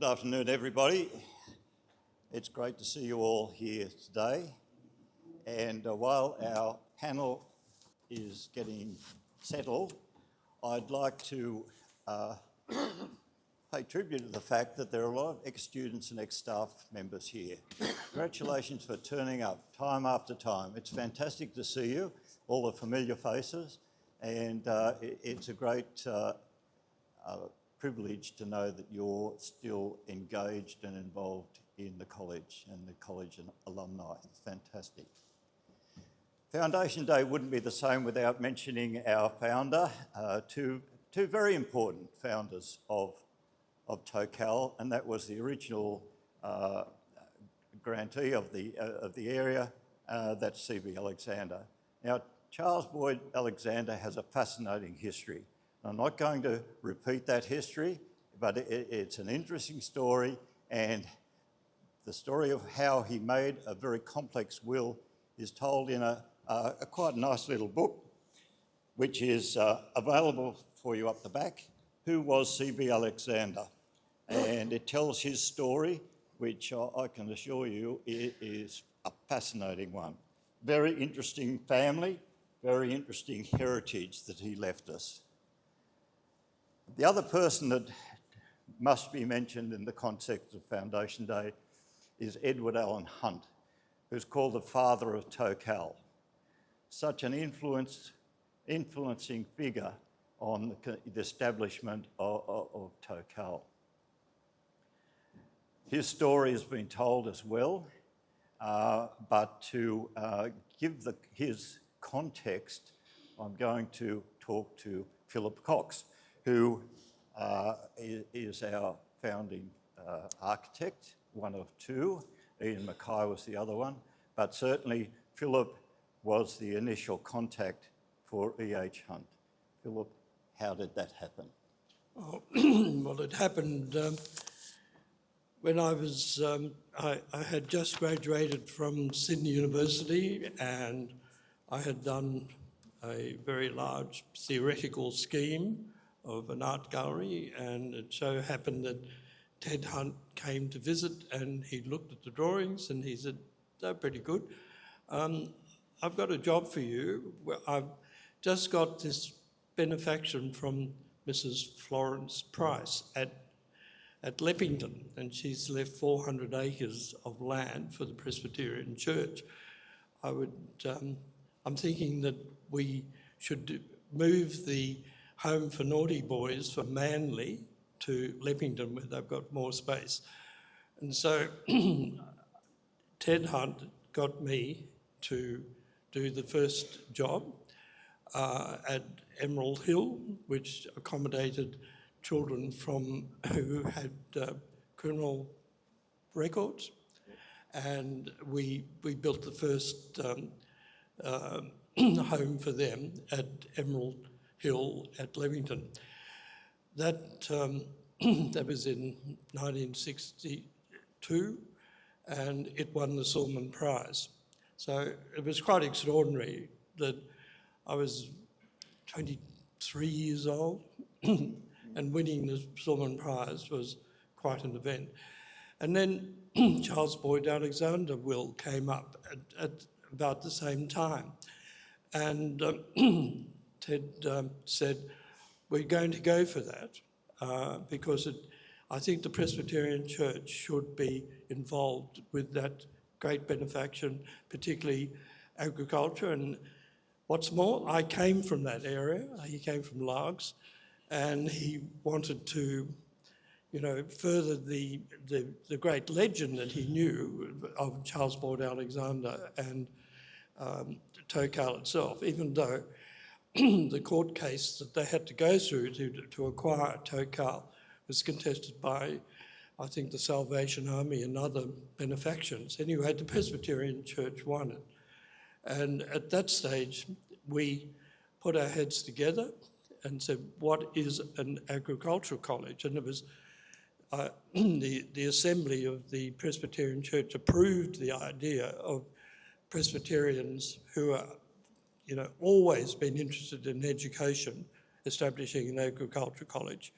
Good afternoon, everybody. It's great to see you all here today. And while our panel is getting settled, I'd like to pay tribute to the fact that there are a lot of ex-students and ex-staff members here. Congratulations for turning up time after time. It's fantastic to see you, all the familiar faces, and it's a great privilege to know that you're still engaged and involved in the college and the college and alumni. It's fantastic. Foundation Day wouldn't be the same without mentioning our founder, two very important founders of Tocal, and that was the original grantee of the area, that's C.B. Alexander. Now, Charles Boyd Alexander has a fascinating history. I'm not going to repeat that history, but it's an interesting story, and the story of how he made a very complex will is told in a quite nice little book, which is available for you up the back, Who Was C.B. Alexander? And it tells his story, which I can assure you is a fascinating one. Very interesting family, very interesting heritage that he left us. The other person that must be mentioned in the context of Foundation Day is Edward Allen Hunt, who's called the father of Tocal. Such an influencing figure on the establishment of Tocal. His story has been told as well, but to give his context, I'm going to talk to Philip Cox, who is our founding architect, one of two. Ian Mackay was the other one, but certainly Philip was the initial contact for E.H. Hunt. Philip, how did that happen? Oh, well, it happened when I was, I had just graduated from Sydney University, and I had done a very large theoretical scheme of an art gallery, and it so happened that Ted Hunt came to visit, and he looked at the drawings and he said, they're pretty good. I've got a job for you. I've just got this benefaction from Mrs. Florence Price at Leppington, and she's left 400 acres of land for the Presbyterian Church. I'm thinking that we should move the Home for Naughty Boys from Manly to Leppington, where they've got more space. And so Ted Hunt got me to do the first job at Emerald Hill, which accommodated children who had criminal records. And we built the first home for them at Emerald Hill at Leppington. That was in 1962, and it won the Silman Prize. So it was quite extraordinary that I was 23 years old and winning the Silman Prize was quite an event. And then Charles Boyd Alexander will came up at about the same time. And Ted said, we're going to go for that because I think the Presbyterian Church should be involved with that great benefaction, particularly agriculture. And what's more, I came from that area. He came from Largs, and he wanted to, further the great legend that he knew of Charles Boyd Alexander and Tocal itself, even though the court case that they had to go through to acquire Tocal was contested by, I think, the Salvation Army and other benefactions. Anyway, the Presbyterian Church won it. And at that stage, we put our heads together and said, what is an agricultural college? And it was the assembly of the Presbyterian Church approved the idea of Presbyterians who are, always been interested in education, establishing an agricultural college.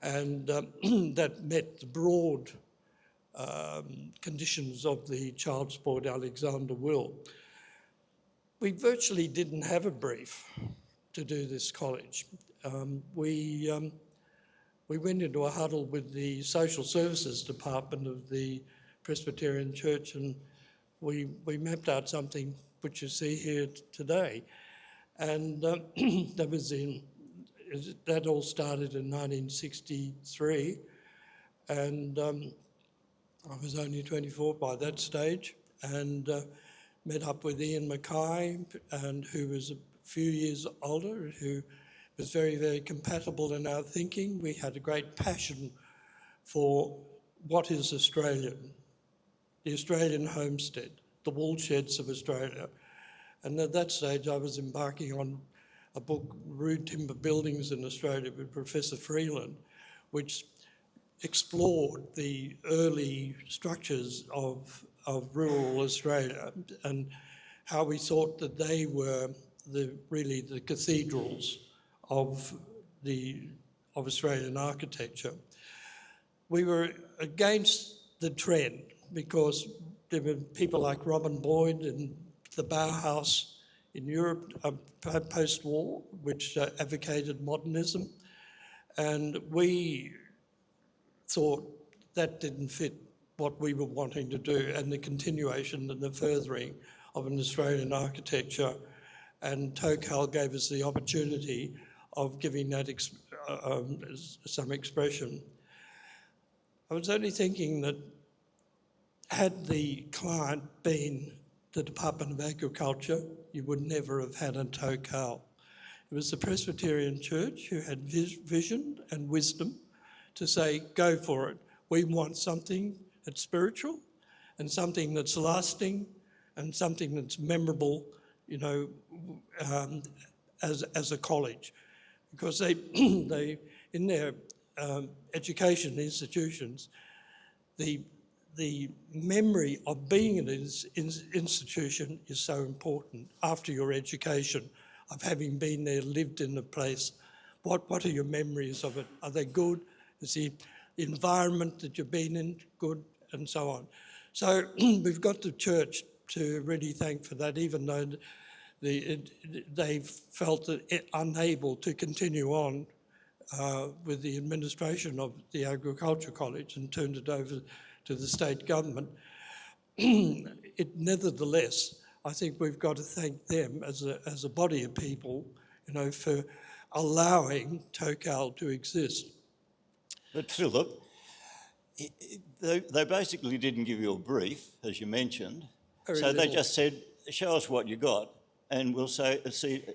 and that met the broad conditions of the Child Sport Alexander will. We virtually didn't have a brief to do this college. We went into a huddle with the Social Services Department of the Presbyterian Church, and we mapped out something which you see here today. And that all started in 1963, and I was only 24 by that stage, and met up with Ian Mackay, and who was a few years older, who was very, very compatible in our thinking. We had a great passion for what is Australian, the Australian homestead, the wool sheds of Australia. And at that stage I was embarking on a book, Rude Timber Buildings in Australia, with Professor Freeland, which explored the early structures of rural Australia and how we thought that they were really the cathedrals of Australian architecture. We were against the trend because there were people like Robin Boyd and the Bauhaus in Europe post-war, which advocated modernism, and we thought that didn't fit what we were wanting to do, and the continuation and the furthering of an Australian architecture. And Tocal gave us the opportunity of giving that some expression. I was only thinking that had the client been the Department of Agriculture, you would never have had a Tocal. It was the Presbyterian Church who had vision and wisdom to say, go for it. We want something that's spiritual and something that's lasting and something that's memorable, you know, as a college. Because they in their education institutions, the memory of being in an institution is so important after your education, of having been there, lived in the place. What are your memories of it? Are they good? Is the environment that you've been in good? And so on. So we've got the church to really thank for that, even though they felt unable to continue on with the administration of the Agriculture College and turned it over to the state government. Nevertheless, I think we've got to thank them as a body of people, you know, for allowing Tocal to exist. But Philip, they basically didn't give you a brief, as you mentioned. Very so little. They just said, show us what you got and we'll see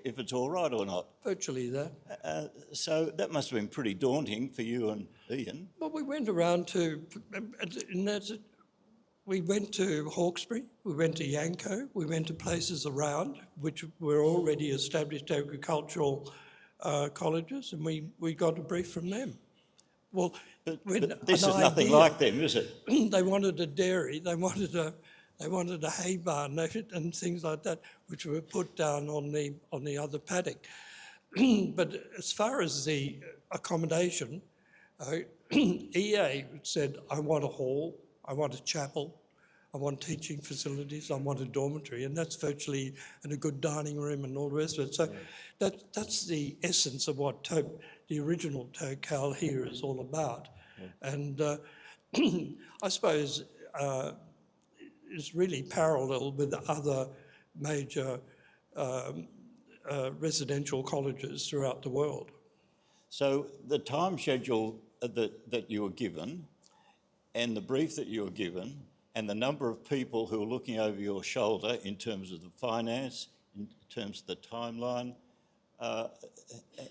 if it's all right or not. Virtually that. So that must have been pretty daunting for you and Ian. Well, we went around to, we went to Hawkesbury, we went to Yanco, we went to places around which were already established agricultural colleges, and we got a brief from them. Well, but this is nothing like them, is it? They wanted a dairy, they wanted a hay barn and things like that, which were put down on the other paddock. But as far as the accommodation, EA said, I want a hall, I want a chapel, I want teaching facilities, I want a dormitory, and that's virtually, and a good dining room and all the rest of it. So that's the essence of what the original Tocal here is all about. Yeah. And I suppose it's really parallel with other major residential colleges throughout the world. So the time schedule that you were given and the brief that you were given and the number of people who were looking over your shoulder in terms of the finance, in terms of the timeline,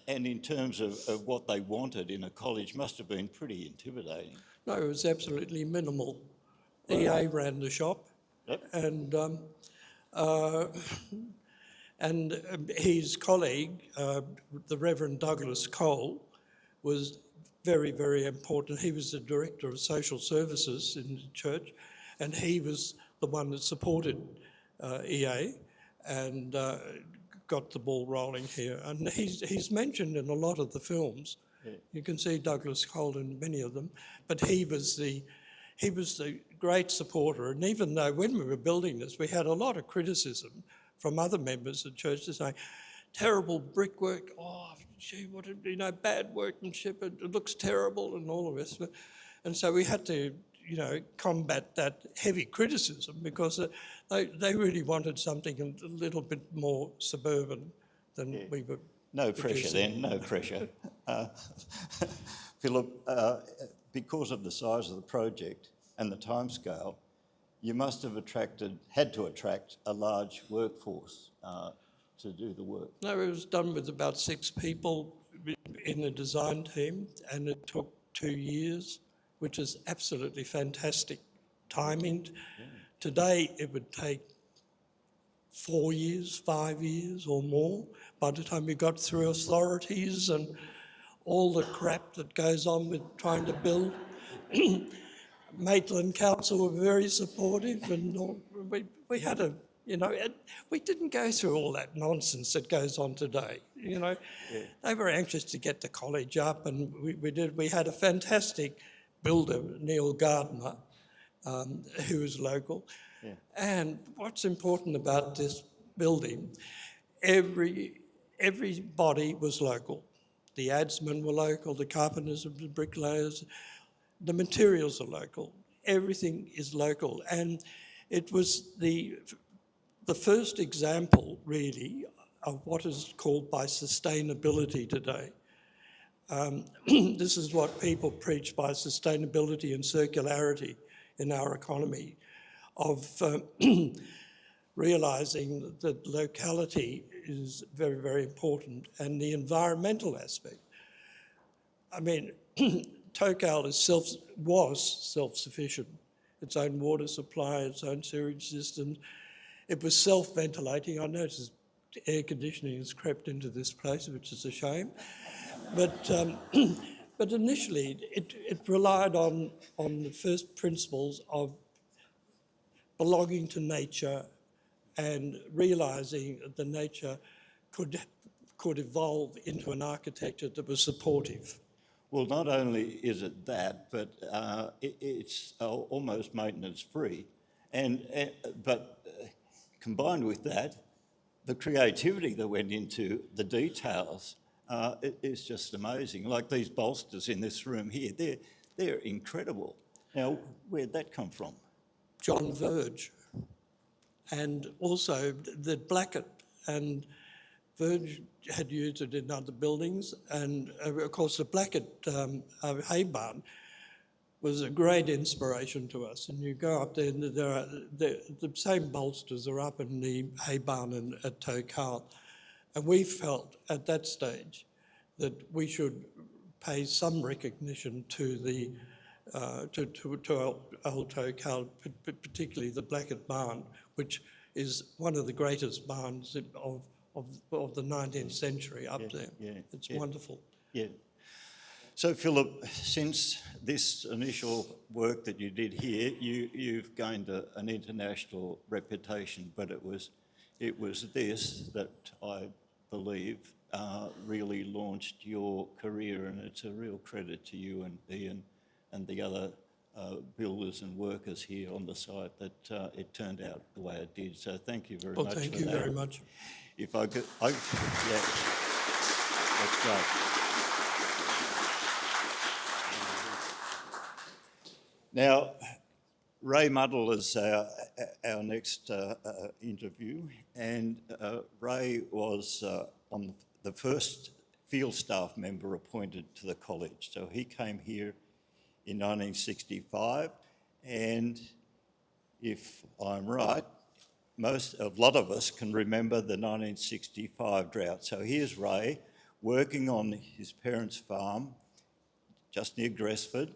and in terms of what they wanted in a college must have been pretty intimidating. No, it was absolutely minimal. EA ran the shop. Yep. And his colleague, the Reverend Douglas Cole, was very, very important. He was the director of social services in the church, and he was the one that supported EA and got the ball rolling here. And he's mentioned in a lot of the films You can see Douglas Cole in many of them, but he was the great supporter. And even though when we were building this, we had a lot of criticism from other members of church to say, terrible brickwork, oh, gee, what bad workmanship, it looks terrible and all the rest of it. And so we had to, combat that heavy criticism because they really wanted something a little bit more suburban than we were. No pressure then, no pressure. Philip, because of the size of the project and the timescale, you must have had to attract a large workforce to do the work. No, it was done with about 6 people in the design team, and it took 2 years, which is absolutely fantastic timing. Yeah. Today, it would take 4 years, 5 years or more by the time we got through authorities and all the crap that goes on with trying to build. Maitland Council were very supportive, and we had we didn't go through all that nonsense that goes on today. Yeah. They were anxious to get the college up, and we did. We had a fantastic builder, Neil Gardner, who was local. Yeah. And what's important about this building, everybody was local. The adsmen were local, the carpenters and the bricklayers, the materials are local. Everything is local. And it was the first example, really, of what is called by sustainability today. This is what people preach by sustainability and circularity in our economy, of realising that locality is very, very important, and the environmental aspect. I mean, Tocal was self-sufficient, its own water supply, its own sewage systems. It was self-ventilating. I noticed air conditioning has crept into this place, which is a shame. But initially, it relied on the first principles of belonging to nature and realising that the nature could evolve into an architecture that was supportive. Well, not only is it that, but it's almost maintenance-free. But combined with that, the creativity that went into the details is just amazing. Like these bolsters in this room here, they're incredible. Now, where'd that come from? John Verge. And also the Blackett, and Verge had used it in other buildings, and of course the Blackett hay barn was a great inspiration to us. And you go up there and the same bolsters are up in the hay barn at Tocal. And we felt at that stage that we should pay some recognition to the to old Tocal, particularly the Blackett barn, which is one of the greatest barns of the 19th century up there. Yeah, it's wonderful. Yeah. So, Philip, since this initial work that you did here, you've gained an international reputation, but it was this that I believe really launched your career, and it's a real credit to you and Ian and the other builders and workers here on the site that it turned out the way it did. So thank you very much for that. Well, thank you very much. If I could, yeah, that's great. Now, Ray Muddle is our next interview, and Ray was on the first field staff member appointed to the college. So he came here in 1965, and if I'm right, a lot of us can remember the 1965 drought. So here's Ray working on his parents' farm just near Gresford,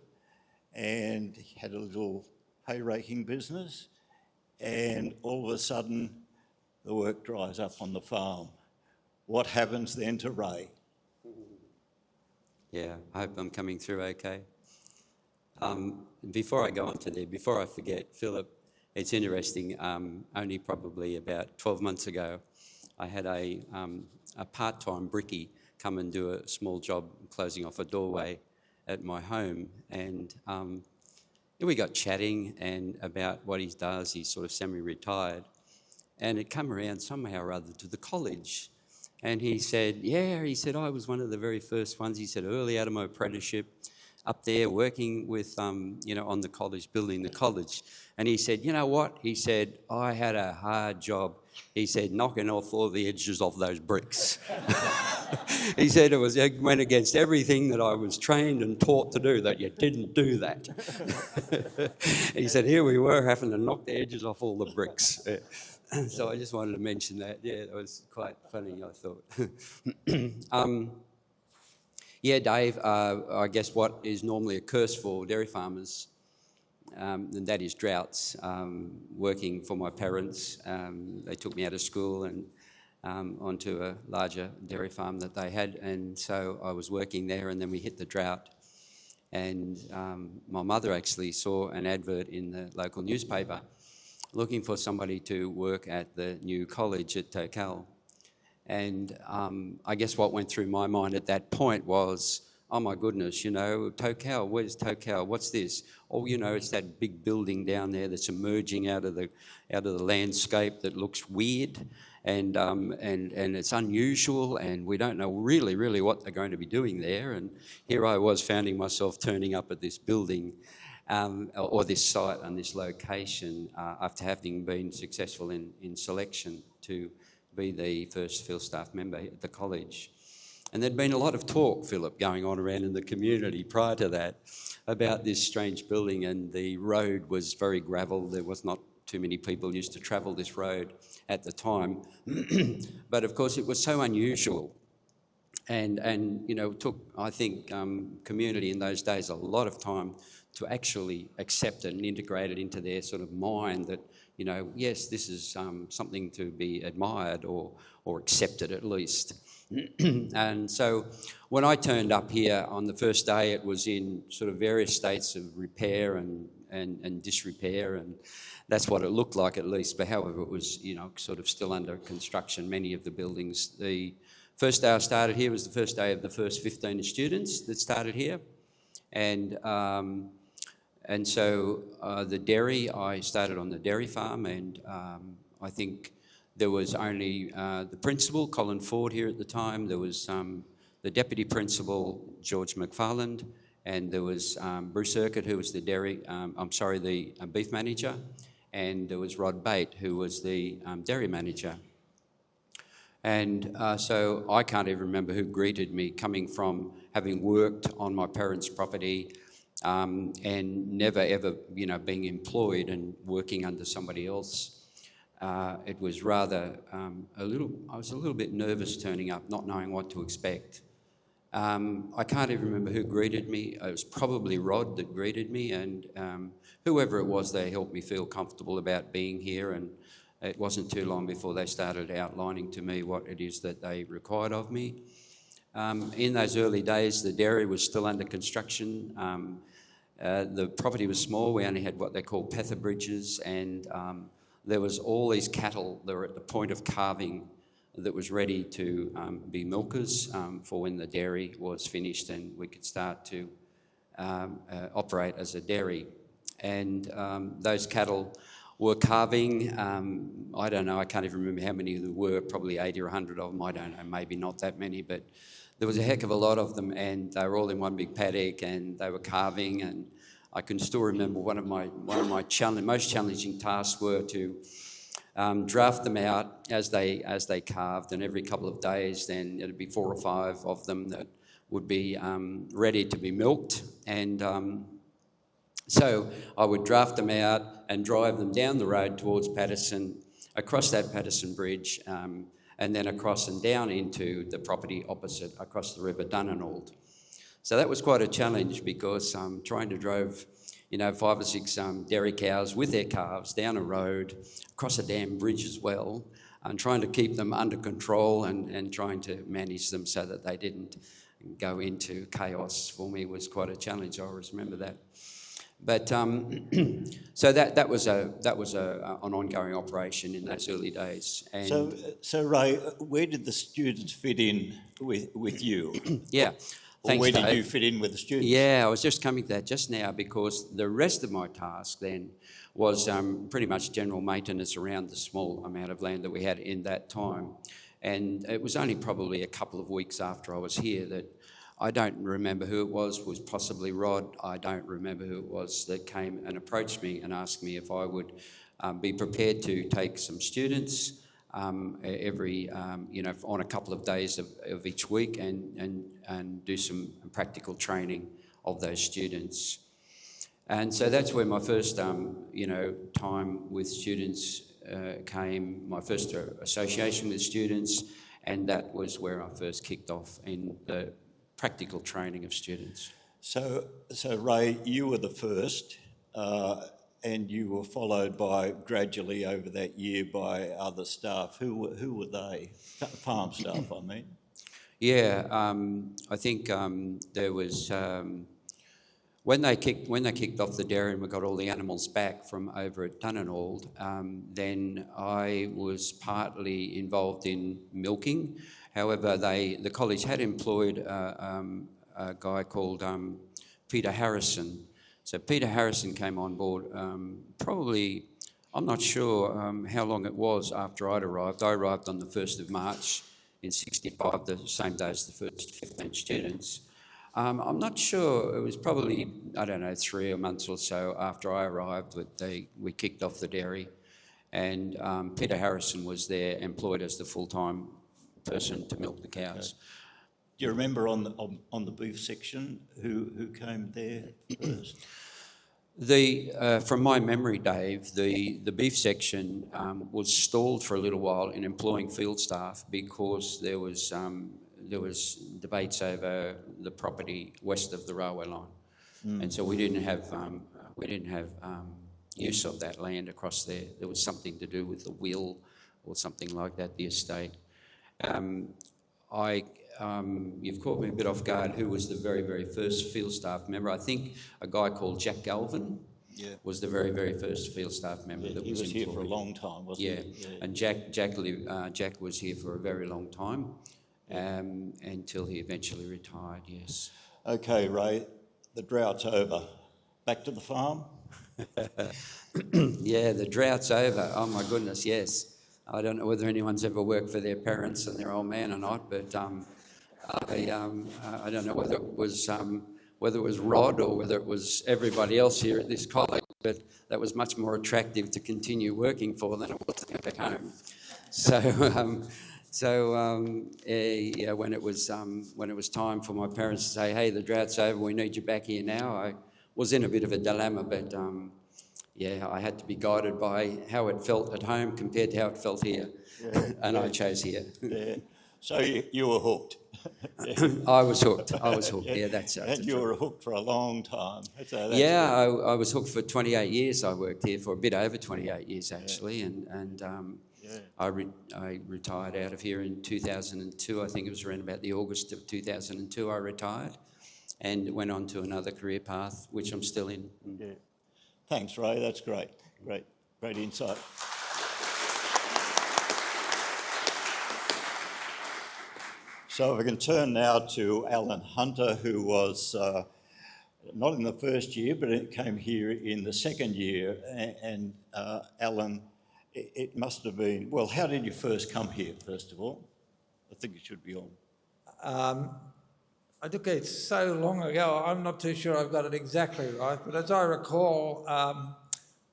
and he had a little hay raking business, and all of a sudden the work dries up on the farm. What happens then to Ray? Yeah, I hope I'm coming through okay. Before I go on to there, before I forget, Philip, it's interesting, only probably about 12 months ago, I had a part-time brickie come and do a small job closing off a doorway at my home. And we got chatting and about what he does. He's sort of semi-retired. And it come around somehow or other to the college. And he said, I was one of the very first ones, he said, early out of my apprenticeship, up there working with, on the college, building the college. And he said, you know what? He said, I had a hard job. He said, knocking off all the edges off those bricks. He said it went against everything that I was trained and taught to do, that you didn't do that. He said, here we were having to knock the edges off all the bricks. So I just wanted to mention that. Yeah, that was quite funny, I thought. Dave, I guess what is normally a curse for dairy farmers, and that is droughts. Working for my parents, they took me out of school and onto a larger dairy farm that they had, and so I was working there, and then we hit the drought. And my mother actually saw an advert in the local newspaper looking for somebody to work at the new college at Tocal. And I guess what went through my mind at that point was, oh my goodness, Tocal, where's Tocal? What's this? Oh, it's that big building down there that's emerging out of the landscape that looks weird and it's unusual, and we don't know really what they're going to be doing there. And here I was finding myself turning up at this building or this site and this location after having been successful in selection to be the first field staff member at the college. And there'd been a lot of talk, Philip, going on around in the community prior to that about this strange building, and the road was very gravel. There was not too many people used to travel this road at the time. But of course it was so unusual. And it took, I think, community in those days a lot of time to actually accept it and integrate it into their sort of mind that, yes, this is something to be admired or accepted at least. And so when I turned up here on the first day, it was in sort of various states of repair and disrepair, and that's what it looked like at least. But however, it was, sort of still under construction, many of the buildings. The first day I started here was the first day of the first 15 students that started here. And so the dairy, I started on the dairy farm, and I think there was only the principal, Colin Ford, here at the time. There was the deputy principal, George McFarland, and there was Bruce Urquhart, who was the beef manager, and there was Rod Bate, who was the dairy manager. And so I can't even remember who greeted me, coming from having worked on my parents' property and never ever, being employed and working under somebody else. It was rather I was a little bit nervous turning up, not knowing what to expect. I can't even remember who greeted me. It was probably Rod that greeted me, and whoever it was, they helped me feel comfortable about being here. And it wasn't too long before they started outlining to me what it is that they required of me. In those early days, the dairy was still under construction. The property was small. We only had what they call pether bridges, and there was all these cattle that were at the point of calving that was ready to be milkers for when the dairy was finished and we could start to operate as a dairy. And those cattle were calving. I don't know, I can't even remember how many there were, probably 80 or 100 of them, I don't know, maybe not that many, but there was a heck of a lot of them, and they were all in one big paddock and they were calving. And I can still remember one of my most challenging tasks were to draft them out as they calved, and every couple of days then it'd be 4 or 5 of them that would be ready to be milked. And so I would draft them out and drive them down the road towards Patterson, across that Patterson Bridge, and then across and down into the property opposite, across the river Dunanald. So that was quite a challenge, because trying to drive 5 or 6 dairy cows with their calves down a road, across a damn bridge as well, and trying to keep them under control and trying to manage them so that they didn't go into chaos for me was quite a challenge. I always remember that. But so that was an ongoing operation in those early days. And So Ray, where did the students fit in with you? yeah, Or thanks, where did Dave. you fit in with the students? Yeah, I was just coming to that just now, because the rest of my task then was pretty much general maintenance around the small amount of land that we had in that time. And it was only probably a couple of weeks after I was here that I don't remember who it was possibly Rod. I don't remember who it was that came and approached me and asked me if I would be prepared to take some students every, on a couple of days of each week and do some practical training of those students. And so that's where my first, time with students came, my first association with students, and that was where I first kicked off in the practical training of students. So Ray, you were the first, and you were followed by gradually over that year by other staff. Who were they? Farm staff, I mean. Yeah, I think there was when they kicked off the dairy and we got all the animals back from over at Dunanold. Then I was partly involved in milking. However, the college had employed a guy called Peter Harrison. So Peter Harrison came on board probably, I'm not sure how long it was after I'd arrived. I arrived on the 1st of March in 65, the same day as the first 15 students. I'm not sure, it was probably, 3 months or so after I arrived that we kicked off the dairy, and Peter Harrison was there employed as the full-time person to milk the cows. Okay. Do you remember on the beef section who came there first? From my memory, Dave, the beef section was stalled for a little while in employing field staff because there was debates over the property west of the railway line, and so we didn't have use of that land across there. There was something to do with the will or something like that, the estate. You've caught me a bit off guard. Who was the very, very first field staff member? I think a guy called Jack Galvin was the very, very first field staff member that was employed. He was here for a long time, wasn't he? Yeah, and Jack was here for a very long time until he eventually retired, yes. Okay, Ray, the drought's over. Back to the farm? Yeah, the drought's over. Oh, my goodness, yes. I don't know whether anyone's ever worked for their parents and their old man or not, but I don't know whether it was Rod or whether it was everybody else here at this college, but that was much more attractive to continue working for than it was to go back home. When it was time for my parents to say, "Hey, the drought's over, we need you back here now," I was in a bit of a dilemma, but I had to be guided by how it felt at home compared to how it felt here, and I chose here. Yeah. So you were hooked. I was hooked. Yeah, that's right. And you were hooked for a long time. I was hooked for 28 years. I worked here for a bit over 28 years actually, and I retired out of here in 2002. I think it was around about the August of 2002 I retired, and went on to another career path, which I'm still in. Yeah. Thanks, Ray. That's great. Great insight. So if we can turn now to Alan Hunter, who was not in the first year, but it came here in the second year. And Alan, it must have been, well, how did you first come here, first of all? I think it should be on. I think it's so long ago, I'm not too sure I've got it exactly right, but as I recall,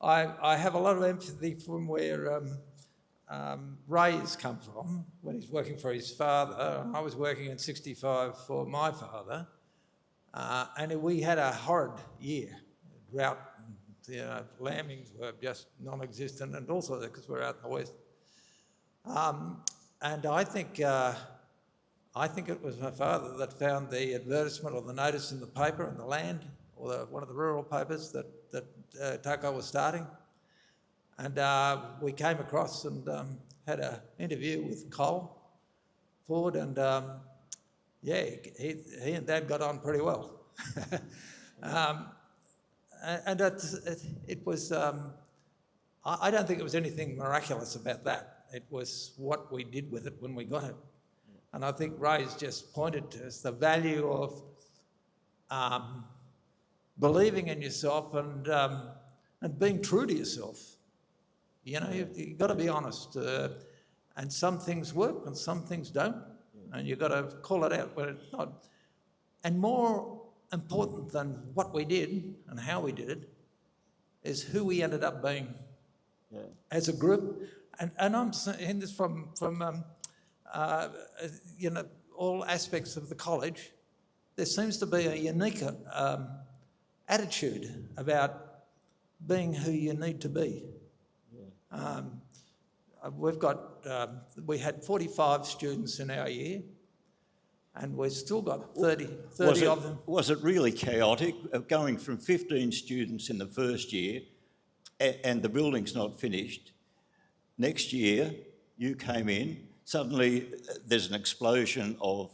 I have a lot of empathy from where Ray's come from when he's working for his father. I was working in 65 for my father, and we had a horrid year. Drought, lambings were just non-existent, and also because we're out in the west. And I think it was my father that found the advertisement or the notice in the paper in the Land, or one of the rural papers that Tocal was starting. And we came across and had an interview with Cole Ford, and he and Dad got on pretty well. and it was, I don't think it was anything miraculous about that. It was what we did with it when we got it. And I think Ray's just pointed to us the value of believing in yourself and being true to yourself. You know, you've got to be honest. And some things work and some things don't. And you've got to call it out when it's not. And more important than what we did and how we did it is who we ended up being as a group. And I'm saying this from you know, all aspects of the college. There seems to be a unique attitude about being who you need to be. We've got, we had 45 students in our year, and we've still got 30 of them. Was it really chaotic, going from 15 students in the first year and the building's not finished? Next year, you came in, suddenly there's an explosion of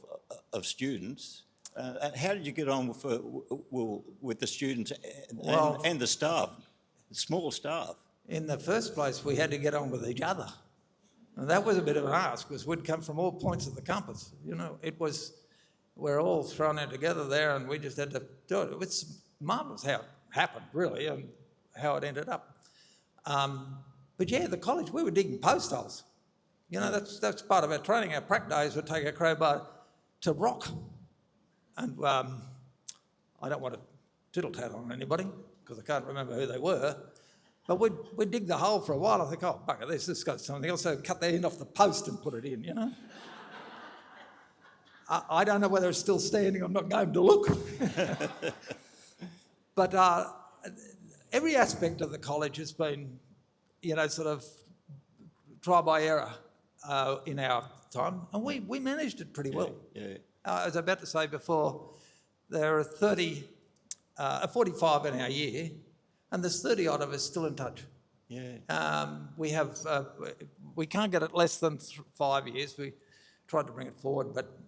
students. How did you get on with the students and the staff, the small staff? In the first place, we had to get on with each other. And that was a bit of an ask, because we'd come from all points of the compass. You know, we're all thrown in together there, and we just had to do it. It's marvellous how it happened, really, and how it ended up. But yeah, the college, we were digging post holes. You know, that's part of our training. Our prac days would take a crowbar to rock. And I don't want to tittle-tat on anybody, because I can't remember who they were. But we'd dig the hole for a while. I think, oh, bugger this got something else. So cut the end off the post and put it in, you know. I don't know whether it's still standing. I'm not going to look. But every aspect of the college has been, you know, sort of trial by error in our time. And we managed it pretty well. Yeah. I was about to say before, there are 45 in our year, and there's 30 odd of us still in touch. Yeah. We can't get it less than 5 years. We tried to bring it forward, but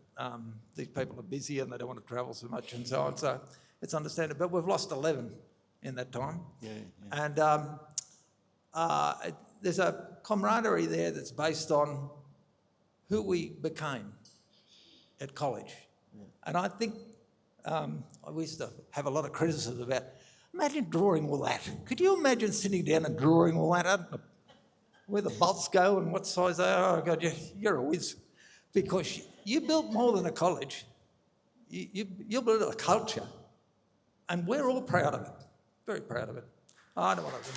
these people are busy and they don't want to travel so much and so on. So it's understandable. But we've lost 11 in that time. Yeah. And there's a camaraderie there that's based on who we became at college. Yeah. And I think we used to have a lot of criticism about, imagine drawing all that. Could you imagine sitting down and drawing all that? I don't know where the bolts go and what size they are. Oh, God, you're a whiz. Because you built more than a college. You built a culture. And we're all proud of it. Very proud of it. Oh, I don't want to...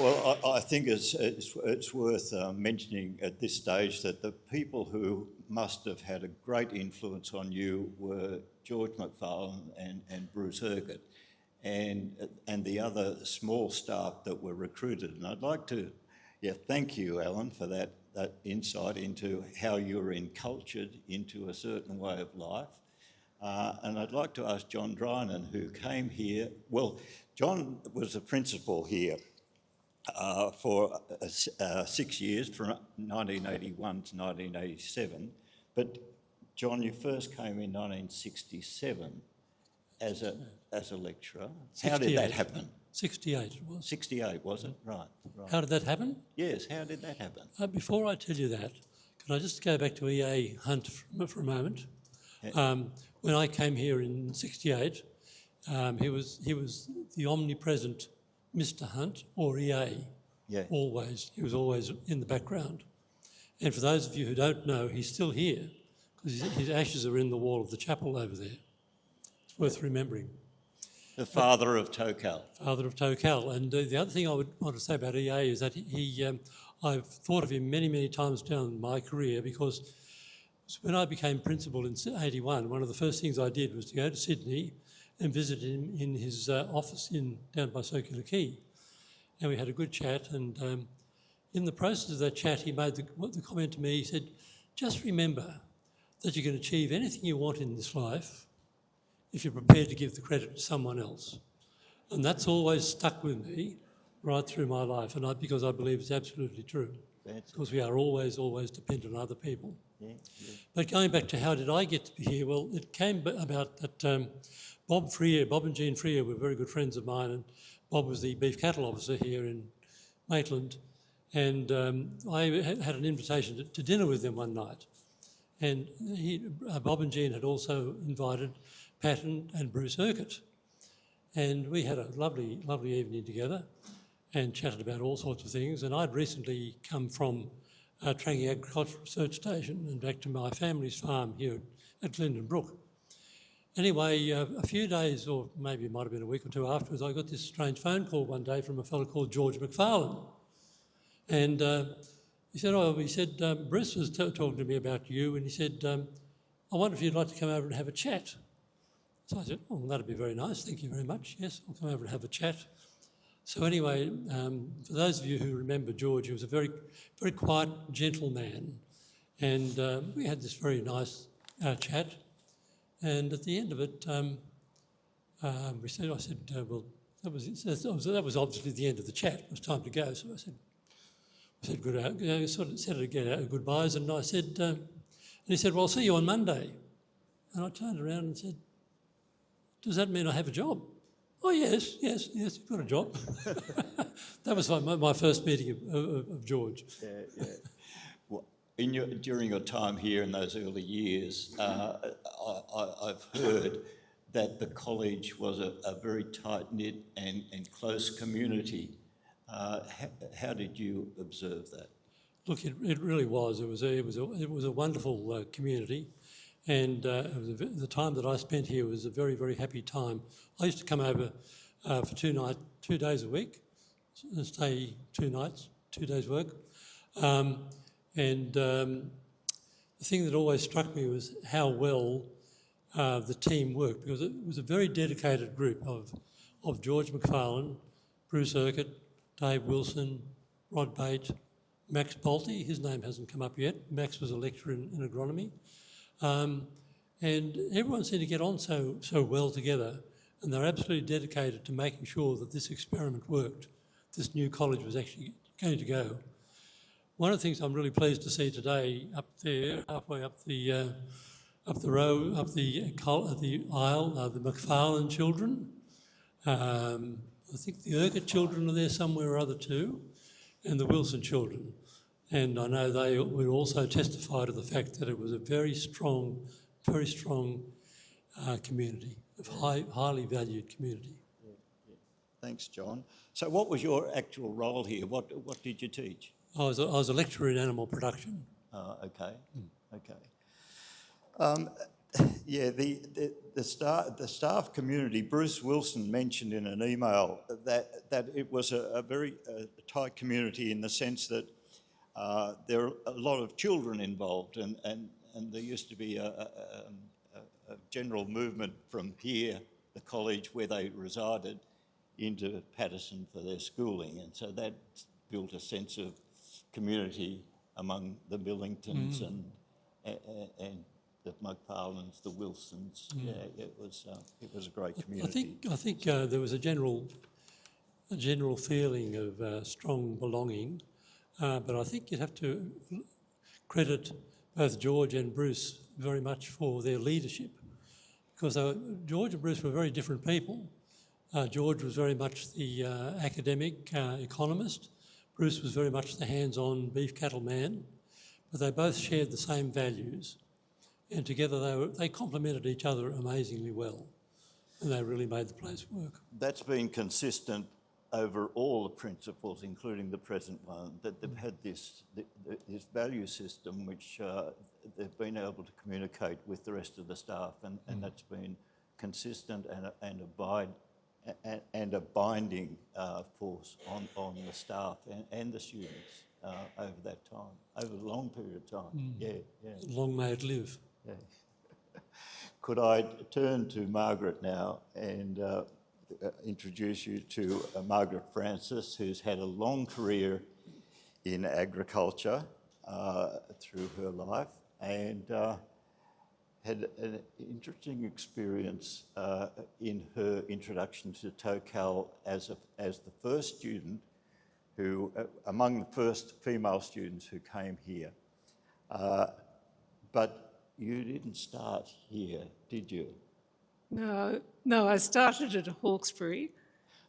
Well, I think it's worth mentioning at this stage that the people who must have had a great influence on you were George McFarlane and Bruce Urquhart and the other small staff that were recruited. And I'd like to thank you, Alan, for that insight into how you were encultured into a certain way of life. And I'd like to ask John Drinan, who came here. Well, John was a principal here for 6 years, from 1981 to 1987. But John, you first came in 1967 as a lecturer. How did that happen? 68 it was. 68, was it? Right. How did that happen? Yes, how did that happen? Before I tell you that, can I just go back to E.A. Hunt for a moment? Yeah. When I came here in 68, he was the omnipresent Mr. Hunt, or EA, always. He was always in the background. And for those of you who don't know, he's still here, because his ashes are in the wall of the chapel over there. It's worth remembering. The father of Tocal. Father of Tocal. And the other thing I would want to say about EA is that I've thought of him many, many times down my career, because when I became principal in 81, one of the first things I did was to go to Sydney and visit him in his office down by Circular Quay. And we had a good chat, and in the process of that chat, he made the comment to me. He said, just remember that you can achieve anything you want in this life if you're prepared to give the credit to someone else. And that's always stuck with me right through my life, because I believe it's absolutely true. Because we are always, always dependent on other people. But going back to how did I get to be here, well, it came about that Bob and Jean Freer were very good friends of mine, and Bob was the beef cattle officer here in Maitland, and I had an invitation to dinner with them one night, and Bob and Jean had also invited Pat and Bruce Urquhart, and we had a lovely evening together and chatted about all sorts of things, and I'd recently come from Trangie Agricultural Research Station and back to my family's farm here at Glendon Brook. Anyway, a few days, or maybe it might have been a week or two afterwards, I got this strange phone call one day from a fellow called George McFarlane. And he said, Bruce was talking to me about you, and he said, I wonder if you'd like to come over and have a chat. So I said, oh, well, that'd be very nice, thank you very much. Yes, I'll come over and have a chat. So anyway, for those of you who remember George, he was a very, very quiet, gentle man. And we had this very nice chat. And at the end of it, well, that was obviously the end of the chat. It was time to go. So I said good, sort of said again, goodbyes. And I said, and he said, well, I'll see you on Monday. And I turned around and said, does that mean I have a job? Oh, yes, you've got a job. That was my first meeting of George. Yeah. Well, during your time here in those early years, I've heard that the college was a very tight-knit and close community. How did you observe that? Look, it really was. It was a wonderful community. And the time that I spent here was a very, very happy time. I used to come over for 2 days a week, stay 2 nights, 2 days work. The thing that always struck me was how well the team worked, because it was a very dedicated group of George McFarlane, Bruce Urquhart, Dave Wilson, Rod Bate, Max Bolte. His name hasn't come up yet. Max was a lecturer in agronomy. And everyone seemed to get on so well together, and they're absolutely dedicated to making sure that this experiment worked. This new college was actually going to go. One of the things I'm really pleased to see today, up there, halfway up the row, up the aisle, the McFarlane children. I think the Urquhart children are there somewhere or other too, and the Wilson children. And I know they would also testify to the fact that it was a very strong community, a highly valued community. Yeah. Thanks, John. So what was your actual role here? What did you teach? I was a lecturer in animal production. Okay. The staff community, Bruce Wilson mentioned in an email that it was a very tight community in the sense that there are a lot of children involved, and there used to be a general movement from here, the college where they resided, into Patterson for their schooling, and so that built a sense of community among the Millingtons and the McFarlanes, the Wilsons. Yeah, it was a great community. I think there was a general feeling of strong belonging. But I think you'd have to credit both George and Bruce very much for their leadership, because George and Bruce were very different people. George was very much the academic economist. Bruce was very much the hands-on beef cattle man, but they both shared the same values, and together they complemented each other amazingly well, and they really made the place work. That's been consistent over all the principles, including the present one, that they've had this value system which they've been able to communicate with the rest of the staff, and that's been consistent and a binding force on the staff and the students over that time, over a long period of time. Yeah. Long may it live. Yeah. Could I turn to Margaret now and introduce you to Margaret Francis, who's had a long career in agriculture through her life, and had an interesting experience in her introduction to Tocal as the first student who, among the first female students who came here. but you didn't start here, did you? No, I started at Hawkesbury.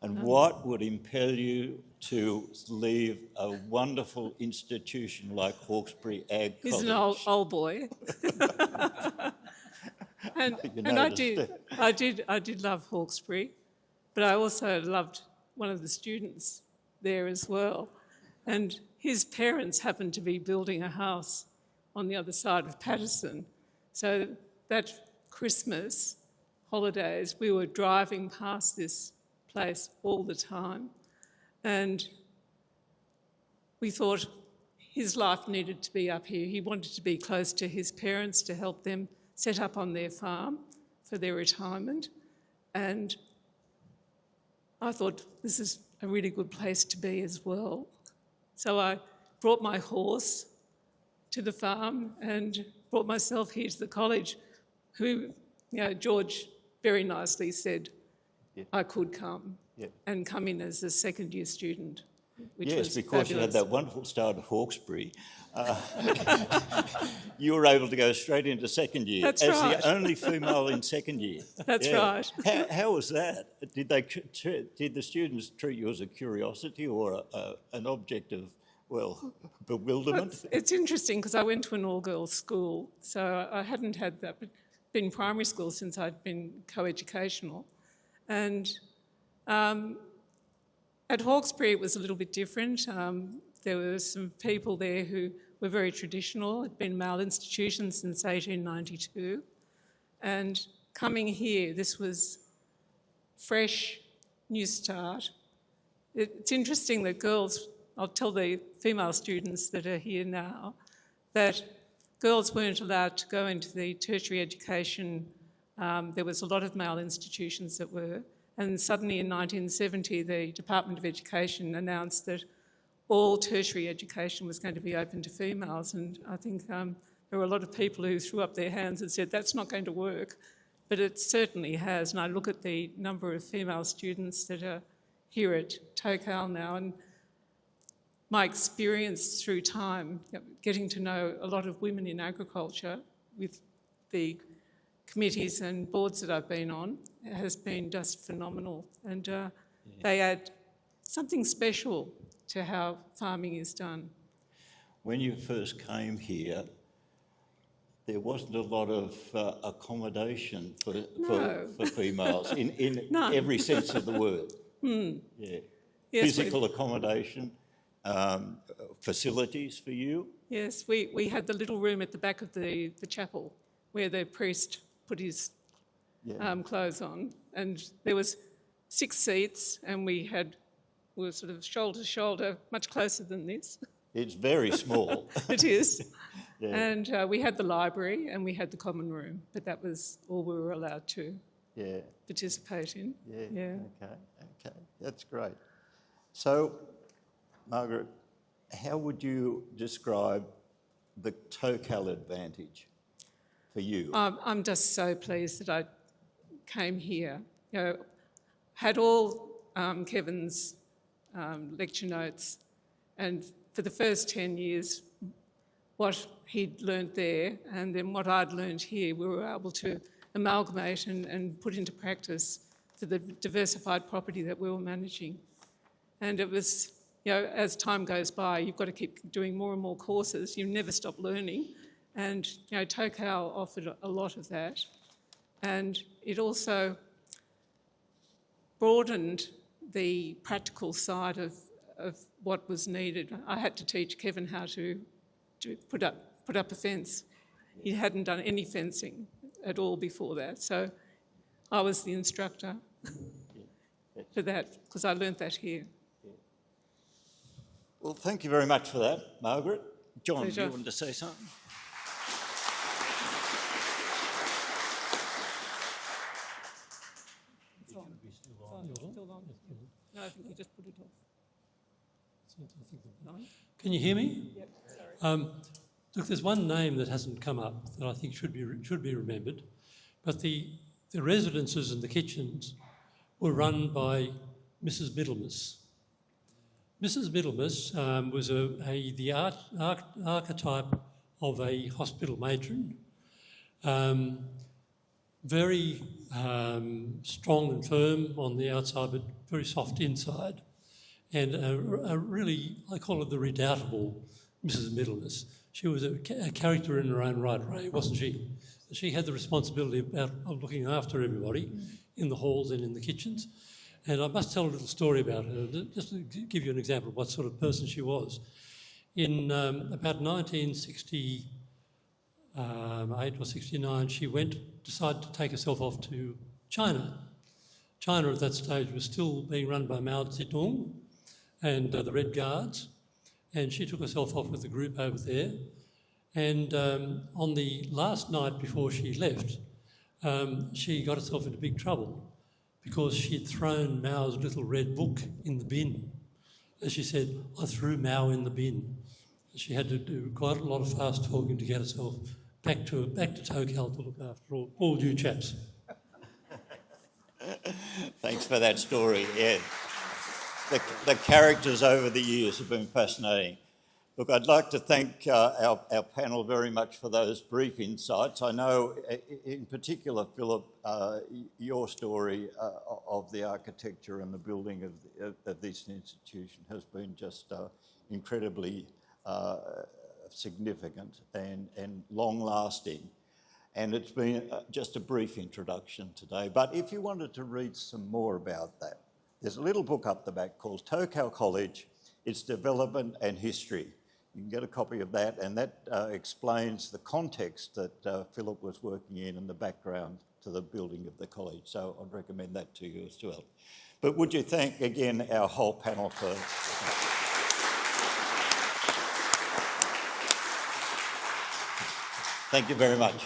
And what would impel you to leave a wonderful institution like Hawkesbury Ag College? He's an old boy. and You and I noticed did love Hawkesbury, but I also loved one of the students there as well. And his parents happened to be building a house on the other side of Patterson. So that Christmas holidays, we were driving past this place all the time. And we thought his life needed to be up here. He wanted to be close to his parents to help them set up on their farm for their retirement. And I thought this is a really good place to be as well. So I brought my horse to the farm and brought myself here to the college, who, George very nicely said I could come and come in as a second-year student, which was yes, because you had fabulous. that wonderful start at Hawkesbury. You were able to go straight into second year That's as right. the only female in second year. That's right. How was that? Did the students treat you as a curiosity or an object of, bewilderment? It's interesting because I went to an all-girls school, so I hadn't had that, but been primary school since I'd been co-educational. And at Hawkesbury it was a little bit different. There were some people there who were very traditional. It had been a male institution since 1892. And coming here, this was fresh, new start. It's interesting that girls, I'll tell the female students that are here now, that girls weren't allowed to go into the tertiary education. There was a lot of male institutions that were. And suddenly in 1970, the Department of Education announced that all tertiary education was going to be open to females. And I think there were a lot of people who threw up their hands and said, that's not going to work. But it certainly has. And I look at the number of female students that are here at Tocal now, and my experience through time, getting to know a lot of women in agriculture with the committees and boards that I've been on, has been just phenomenal. And they add something special to how farming is done. When you first came here, there wasn't a lot of accommodation for females in None. every sense of the word. Yeah. Yes, Physical accommodation, facilities for you. Yes, we had the little room at the back of the chapel where the priest put his clothes on, and there was 6 seats, and we were sort of shoulder to shoulder, much closer than this. It's very small. It is. Yeah. And we had the library and we had the common room, but that was all we were allowed to participate in. Yeah. Okay, that's great. So, Margaret, how would you describe the Tocal advantage for you? I'm just so pleased that I came here. Had all Kevin's lecture notes, and for the first 10 years, what he'd learnt there and then what I'd learnt here, we were able to amalgamate and put into practice for the diversified property that we were managing. And it was, as time goes by, you've got to keep doing more and more courses. You never stop learning. And, Tocal offered a lot of that. And it also broadened the practical side of what was needed. I had to teach Kevin how to put up a fence. He hadn't done any fencing at all before that, so I was the instructor for that because I learnt that here. Well, thank you very much for that, Margaret. John, do Pleasure. you want to say something? Still on? No, I think you just put it off. Can you hear me? Yep, sorry. Look, there's one name that hasn't come up that I think should be remembered, but the residences and the kitchens were run by Mrs. Middlemas. Mrs. Middlemas was the archetype of a hospital matron. Very strong and firm on the outside, but very soft inside. And a really, I call it the redoubtable Mrs. Middleness. She was a character in her own right, Ray, wasn't she? She had the responsibility of looking after everybody in the halls and in the kitchens. And I must tell a little story about her, just to give you an example of what sort of person she was. In about 1968 or 69, she decided to take herself off to China. China at that stage was still being run by Mao Zedong and the Red Guards, and she took herself off with a group over there. And on the last night before she left, she got herself into big trouble because she'd thrown Mao's little red book in the bin. As she said, I threw Mao in the bin. She had to do quite a lot of fast talking to get herself back to Tocal to look after all you chaps. Thanks for that story, yeah. The characters over the years have been fascinating. Look, I'd like to thank our panel very much for those brief insights. I know, in particular, Philip, your story of the architecture and the building of this institution has been just incredibly significant and long-lasting. And it's been just a brief introduction today. But if you wanted to read some more about that, there's a little book up the back called Tocal College, Its Development and History. You can get a copy of that, and that explains the context that Philip was working in and the background to the building of the college. So I'd recommend that to you as well. But would you thank again our whole panel for... Thank you very much.